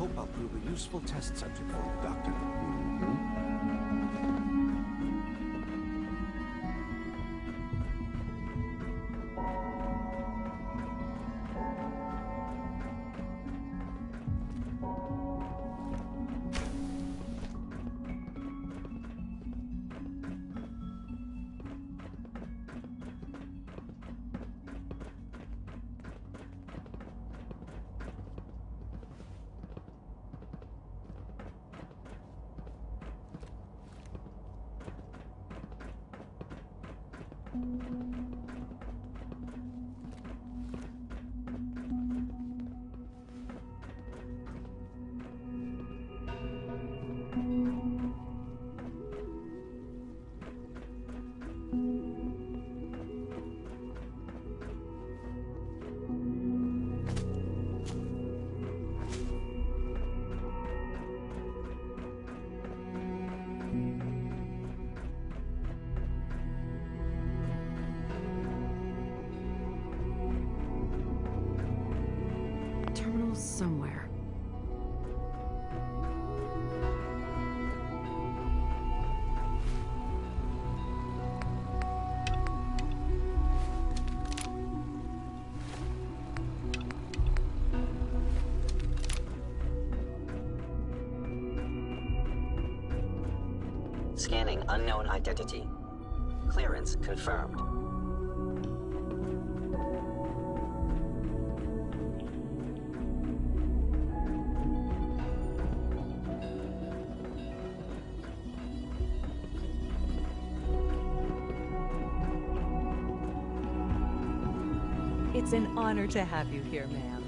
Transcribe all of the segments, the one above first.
hope I'll prove a useful test subject for you, Doctor. Terminal somewhere. Scanning unknown identity. Clearance confirmed. It's an honor to have you here, ma'am.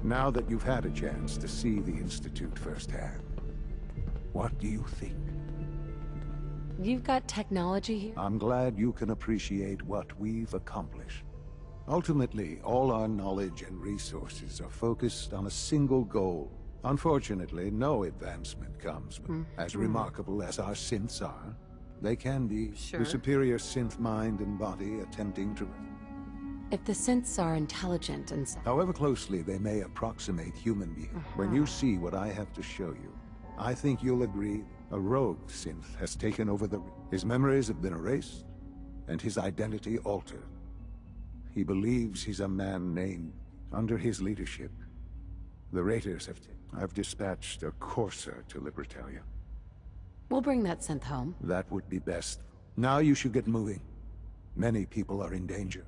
Now that you've had a chance to see the Institute firsthand, what do you think? You've got technology here? I'm glad you can appreciate what we've accomplished. Ultimately, all our knowledge and resources are focused on a single goal. Unfortunately, no advancement comes as remarkable as our synths are. They can be Sure. the superior synth mind and body attempting to... If the synths are intelligent and However closely they may approximate human beings, when you see what I have to show you, I think you'll agree a rogue synth has taken over the... His memories have been erased, and his identity altered. He believes he's a man named under his leadership. The Raiders have... I've dispatched a courser to Libertalia. we'll bring that synth home. That would be best. Now you should get moving. Many people are in danger.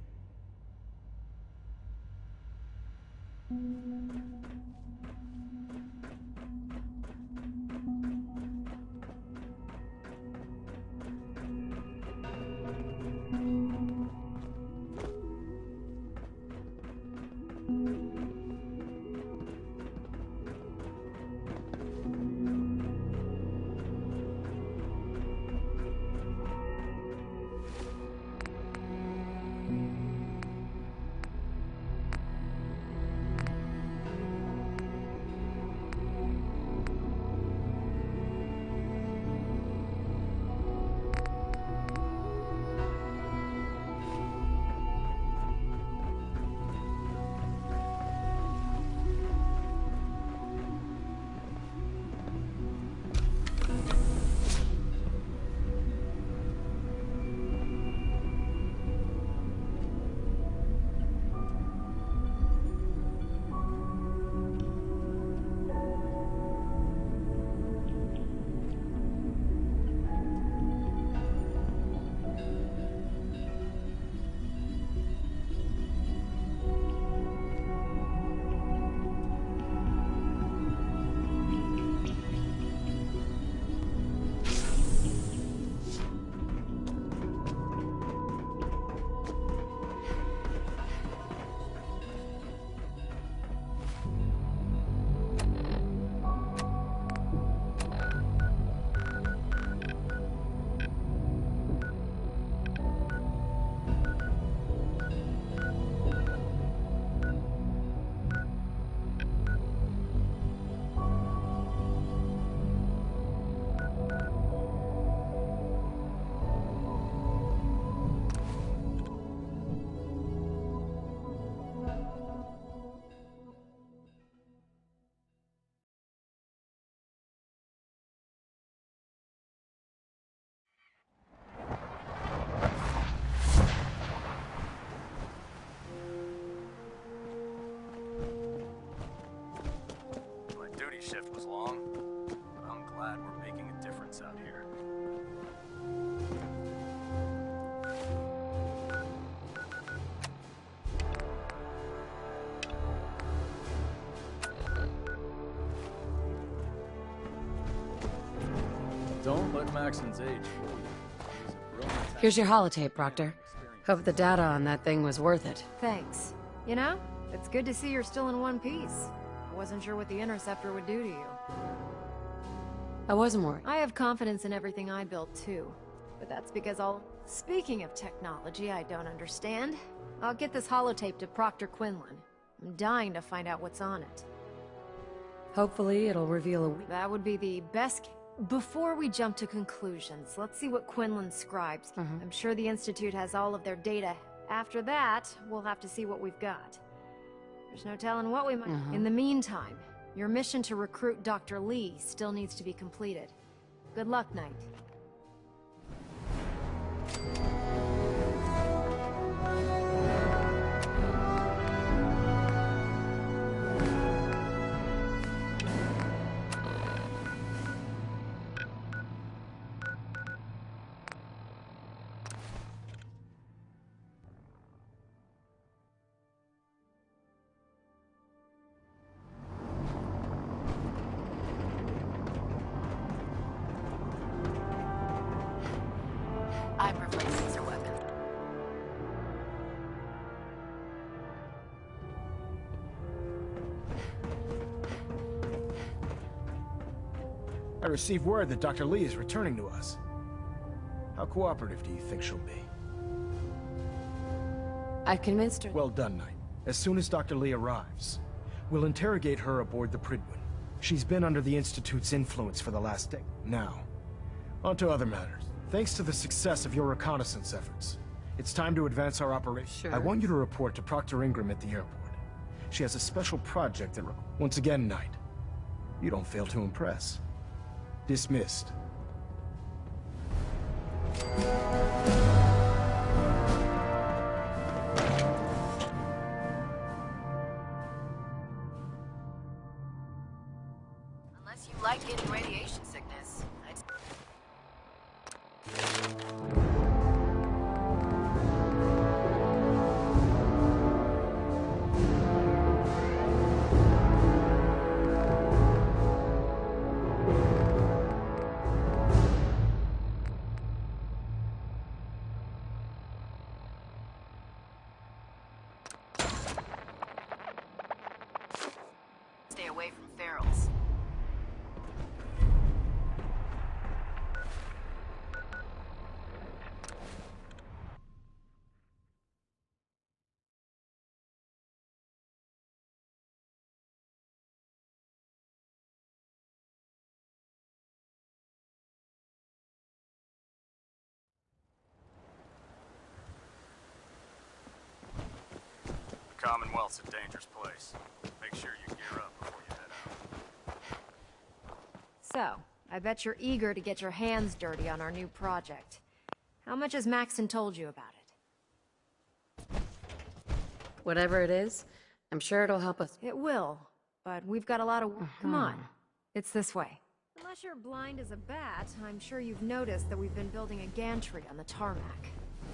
Shift was long, but I'm glad we're making a difference out here. Don't let Maxon's age fool you. He's a brilliant Here's your holotape, Proctor. Hope the data on that thing was worth it. Thanks. You know, it's good to see you're still in one piece. I wasn't sure what the Interceptor would do to you. I wasn't worried. I have confidence in everything I built, too. But that's because I'll... Speaking of technology I don't understand, I'll get this holotape to Proctor Quinlan. I'm dying to find out what's on it. Hopefully it'll reveal a... That would be the best... Before we jump to conclusions, let's see what Quinlan scribes. I'm sure the Institute has all of their data. After that, we'll have to see what we've got. There's no telling what we might... In the meantime, your mission to recruit Dr. Lee still needs to be completed. Good luck, Knight. I received word that Dr. Lee is returning to us. How cooperative do you think she'll be? I've convinced her. Well done, Knight. As soon as Dr. Lee arrives, we'll interrogate her aboard the Prydwen. She's been under the Institute's influence for the last day. Now, on to other matters. Thanks to the success of your reconnaissance efforts, it's time to advance our operation. Sure. I want you to report to Proctor Ingram at the airport. She has a special project that... Once again, Knight, you don't fail to impress. Dismissed. Unless you like getting radiation sickness, stay away from ferals. The Commonwealth's a dangerous place. Make sure you gear up before you head out. So, I bet you're eager to get your hands dirty on our new project. How much has Maxon told you about it? Whatever it is, I'm sure it'll help us. It will, but we've got a lot of... Come on. It's this way. Unless you're blind as a bat, I'm sure you've noticed that we've been building a gantry on the tarmac.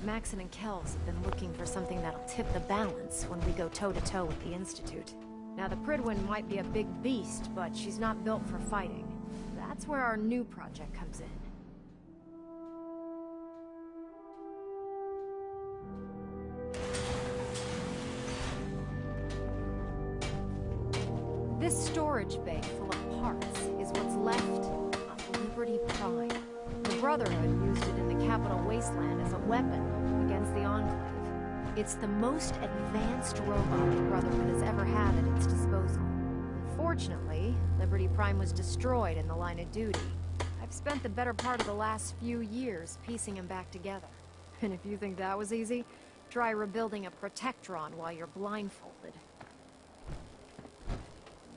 Maxon and Kells have been looking for something that'll tip the balance when we go toe-to-toe with the Institute. Now, the Prydwen might be a big beast, but she's not built for fighting. That's where our new project comes in. This storage bay full of parts is what's left of Liberty Prime. The Brotherhood used it in the Capital Wasteland as a weapon against the Enclave. It's the most advanced robot the Brotherhood has ever had at its disposal. Unfortunately, Liberty Prime was destroyed in the line of duty. I've spent the better part of the last few years piecing him back together. And if you think that was easy, try rebuilding a Protectron while you're blindfolded.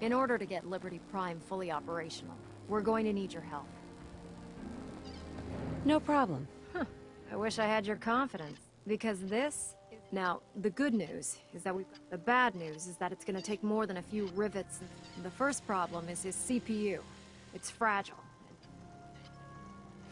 In order to get Liberty Prime fully operational, we're going to need your help. No problem. I wish I had your confidence, because this... Now, the good news is that the bad news is that it's gonna take more than a few rivets. The first problem is his CPU. It's fragile.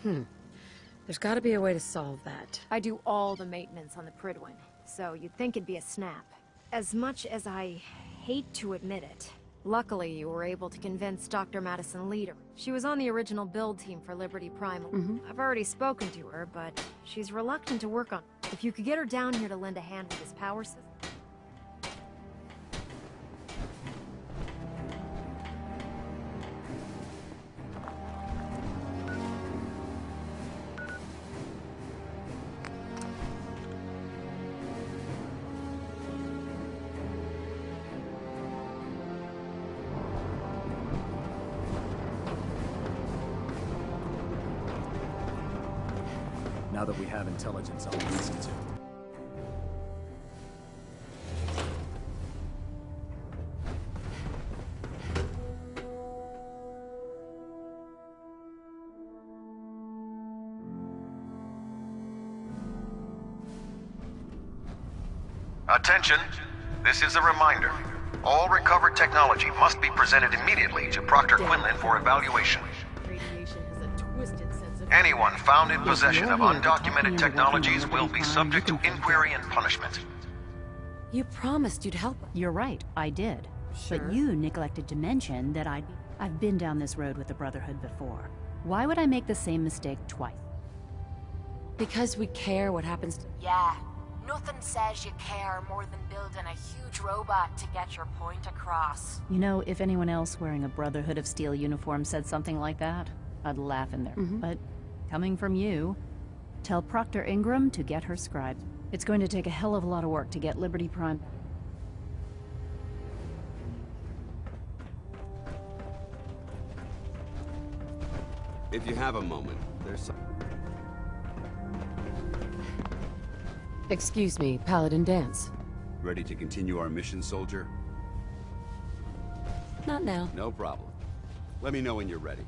There's gotta be a way to solve that. I do all the maintenance on the Prydwen, so you'd think it'd be a snap. As much as I hate to admit it, luckily you were able to convince Dr. Madison Leader. She was on the original build team for Liberty Prime. I've already spoken to her, but she's reluctant to work on it. If you could get her down here to lend a hand with this power system. Now that we have intelligence on the Institute. Attention! This is a reminder. All recovered technology must be presented immediately to Proctor Quinlan for evaluation. Anyone found in possession of undocumented technologies will be subject to inquiry and punishment. You promised you'd help us. You're right, I did. Sure. But you neglected to mention that I've been down this road with the Brotherhood before. Why would I make the same mistake twice? Because we care what happens to... Yeah, nothing says you care more than building a huge robot to get your point across. You know, if anyone else wearing a Brotherhood of Steel uniform said something like that, I'd laugh in there. But coming from you, tell Proctor Ingram to get her scribed. It's going to take a hell of a lot of work to get Liberty Prime. If you have a moment, there's some... Excuse me, Paladin Dance. Ready to continue our mission, soldier? Not now. No problem. Let me know when you're ready.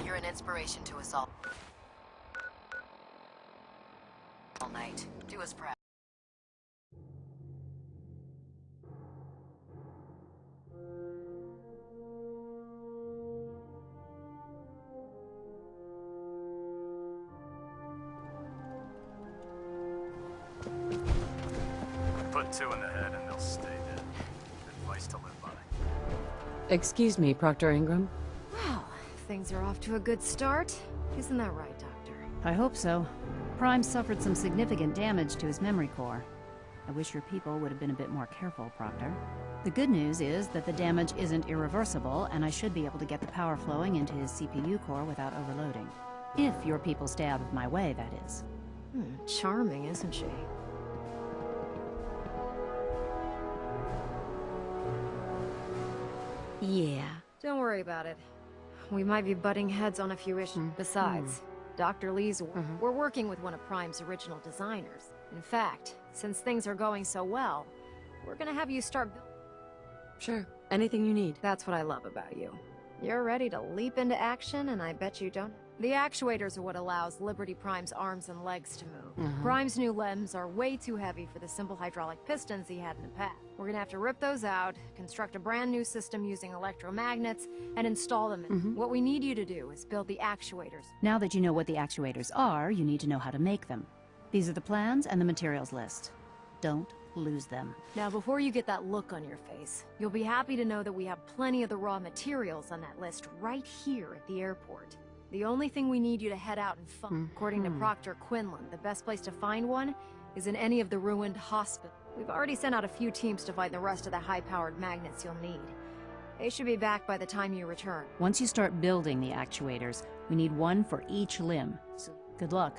You're an inspiration to us all. All night. Do us proud. Put two in the head and they'll stay dead. Advice to live by. Excuse me, Proctor Ingram. Well, things are off to a good start. Isn't that right, Doctor? I hope so. Prime suffered some significant damage to his memory core. I wish your people would have been a bit more careful, Proctor. The good news is that the damage isn't irreversible, and I should be able to get the power flowing into his CPU core without overloading. If your people stay out of my way, that is. Charming, isn't she? Yeah. Don't worry about it. We might be butting heads on a few issues. Besides, Dr. Lee's... We're working with one of Prime's original designers. In fact, since things are going so well, we're gonna have you start... Sure. Anything you need. That's what I love about you. You're ready to leap into action, and I bet you don't... The actuators are what allows Liberty Prime's arms and legs to move. Prime's new limbs are way too heavy for the simple hydraulic pistons he had in the past. We're gonna have to rip those out, construct a brand new system using electromagnets, and install them. What we need you to do is build the actuators. Now that you know what the actuators are, you need to know how to make them. These are the plans and the materials list. Don't lose them. Now, before you get that look on your face, you'll be happy to know that we have plenty of the raw materials on that list right here at the airport. The only thing we need you to head out and find, according to Proctor Quinlan, the best place to find one is in any of the ruined hospitals. We've already sent out a few teams to find the rest of the high-powered magnets you'll need. They should be back by the time you return. Once you start building the actuators, we need one for each limb. So good luck.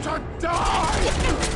to die!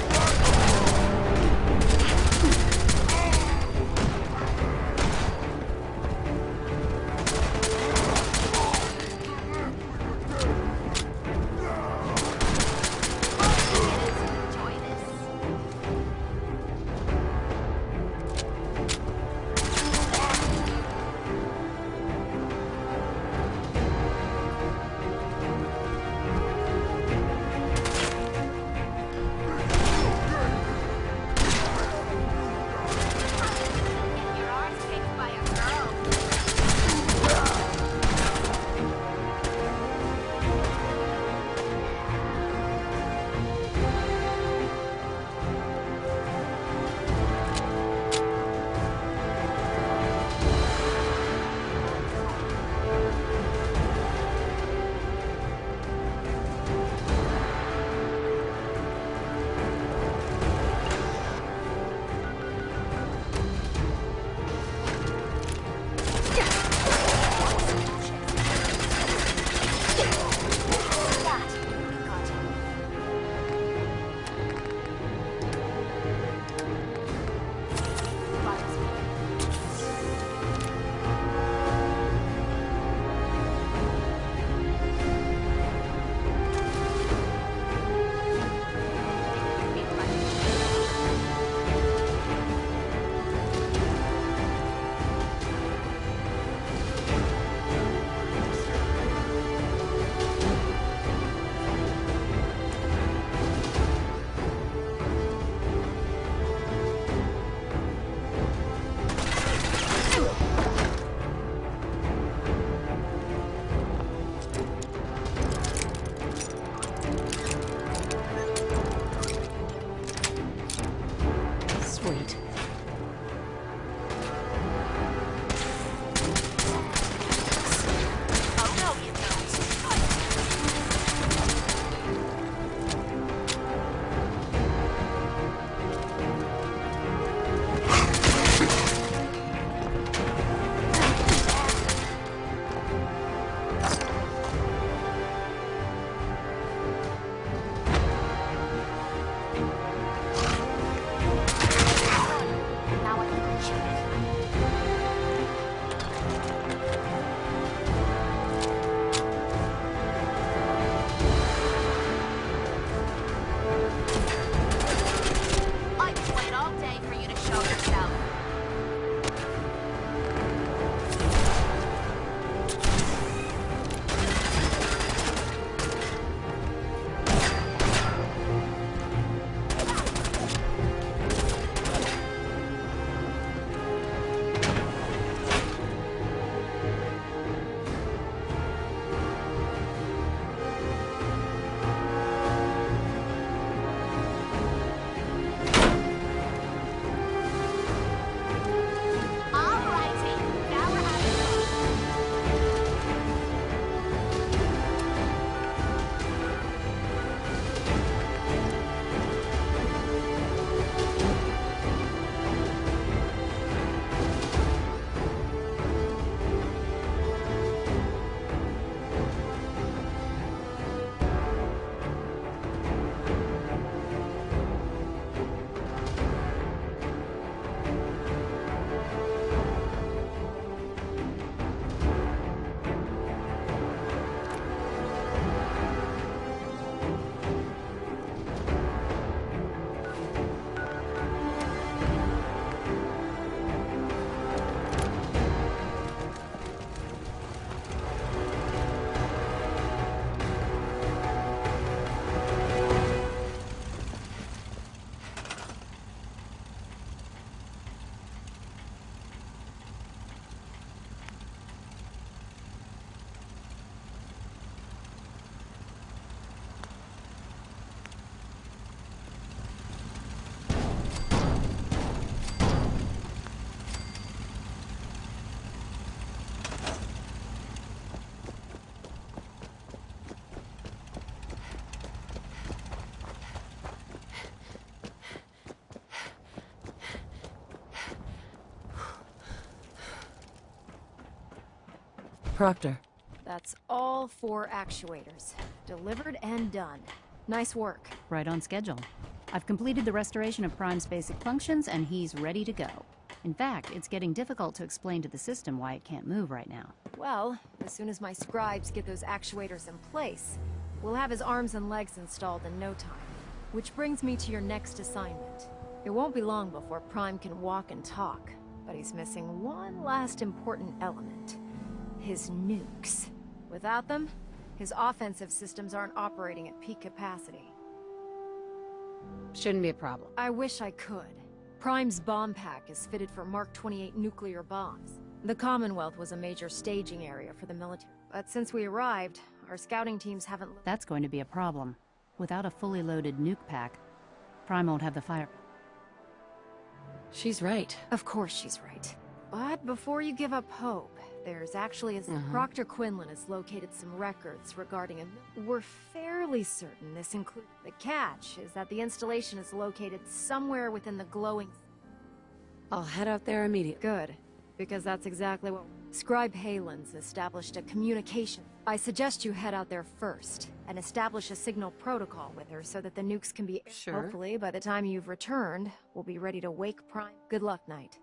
Proctor. That's all 4 actuators. Delivered and done. Nice work. Right on schedule. I've completed the restoration of Prime's basic functions, and he's ready to go. In fact, it's getting difficult to explain to the system why it can't move right now. Well, as soon as my scribes get those actuators in place, we'll have his arms and legs installed in no time. Which brings me to your next assignment. It won't be long before Prime can walk and talk, but he's missing one last important element. His nukes. Without them, his offensive systems aren't operating at peak capacity. Shouldn't be a problem. I wish I could. Prime's bomb pack is fitted for Mark 28 nuclear bombs. The Commonwealth was a major staging area for the military. But since we arrived, our scouting teams haven't... That's going to be a problem. Without a fully loaded nuke pack, Prime won't have the fire... She's right. Of course she's right. But before you give up hope, there's actually Proctor Quinlan has located some records regarding him. We're fairly certain this includes... The catch is that the installation is located somewhere within the glowing... I'll head out there immediately. Good, because that's exactly what... Scribe Halen's established a communication. I suggest you head out there first, and establish a signal protocol with her so that the nukes can be... Sure. Hopefully, by the time you've returned, we'll be ready to wake Prime. Good luck, Knight.